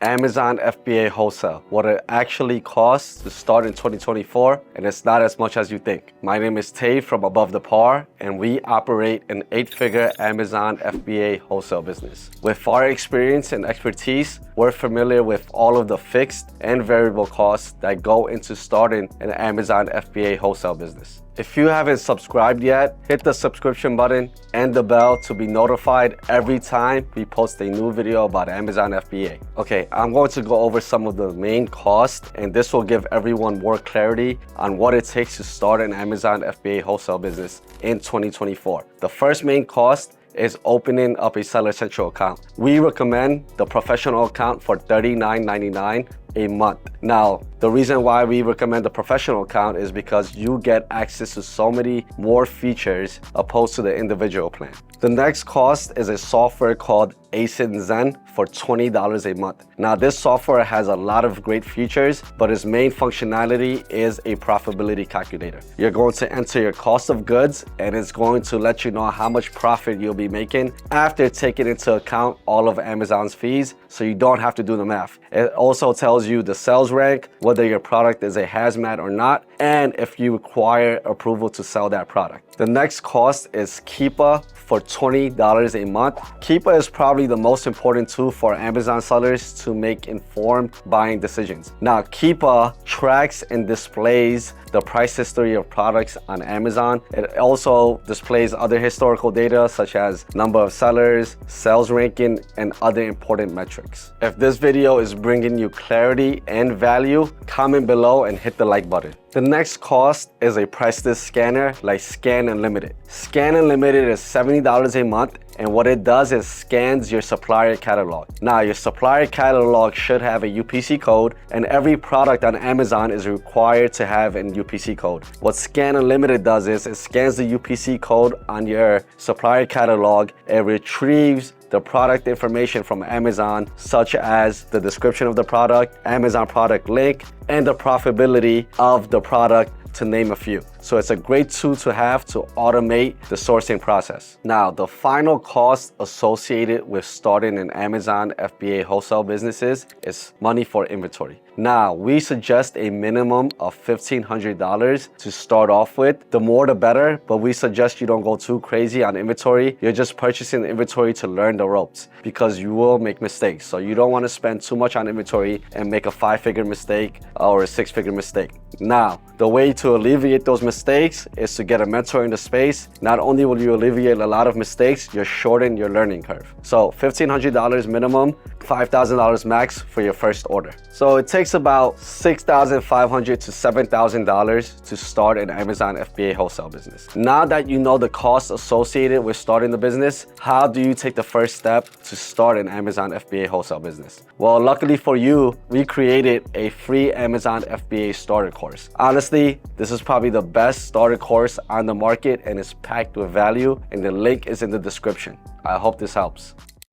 Amazon FBA Wholesale, what it actually costs to start in 2024, and it's not as much as you think. My name is Tay from Above the Par, and we operate an 8-figure Amazon FBA wholesale business. With our experience and expertise, we're familiar with all of the fixed and variable costs that go into starting an Amazon FBA wholesale business. If you haven't subscribed yet, hit the subscription button and the bell to be notified every time we post a new video about Amazon FBA. Okay, I'm going to go over some of the main costs, and this will give everyone more clarity on what it takes to start an Amazon FBA wholesale business in 2024. The first main cost is opening up a Seller Central account. We recommend the professional account for $39.99 a month. Now, the reason why we recommend the professional account is because you get access to so many more features opposed to the individual plan. The next cost is a software called ASIN Zen for $20 a month. Now, this software has a lot of great features, but its main functionality is a profitability calculator. You're going to enter your cost of goods, and it's going to let you know how much profit you'll be making after taking into account all of Amazon's fees, so you don't have to do the math. It also tells you the sales rank, whether your product is a hazmat or not, and if you require approval to sell that product. The next cost is Keepa for $20 a month. Keepa is probably the most important tool for Amazon sellers to make informed buying decisions. Now, Keepa tracks and displays the price history of products on Amazon. It also displays other historical data such as number of sellers, sales ranking, and other important metrics. If this video is bringing you clarity and value, comment below and hit the like button. The next cost is a price list scanner like Scan Unlimited. Scan Unlimited is $70 a month, and what it does is scans your supplier catalog. Now, your supplier catalog should have a UPC code, and every product on Amazon is required to have an UPC code. What Scan Unlimited does is it scans the UPC code on your supplier catalog. It retrieves the product information from Amazon, such as the description of the product, Amazon product link, and the profitability of the product, to name a few. So it's a great tool to have to automate the sourcing process. Now, the final cost associated with starting an Amazon FBA wholesale businesses is money for inventory. Now, we suggest a minimum of $1,500 to start off with. The more the better, but we suggest you don't go too crazy on inventory. You're just purchasing the inventory to learn the ropes, because you will make mistakes. So you don't want to spend too much on inventory and make a 5-figure mistake or a 6-figure mistake. Now, the way to alleviate those mistakes is to get a mentor in the space. Not only will you alleviate a lot of mistakes, you'll shorten your learning curve. So $1,500 minimum, $5,000 max for your first order. So it takes about $6,500 to $7,000 to start an Amazon FBA wholesale business. Now that you know the costs associated with starting the business, how do you take the first step to start an Amazon FBA wholesale business? Well, luckily for you, we created a free Amazon FBA starter course. Honestly, this is probably the best starter course on the market, and it's packed with value, and the link is in the description. I hope this helps.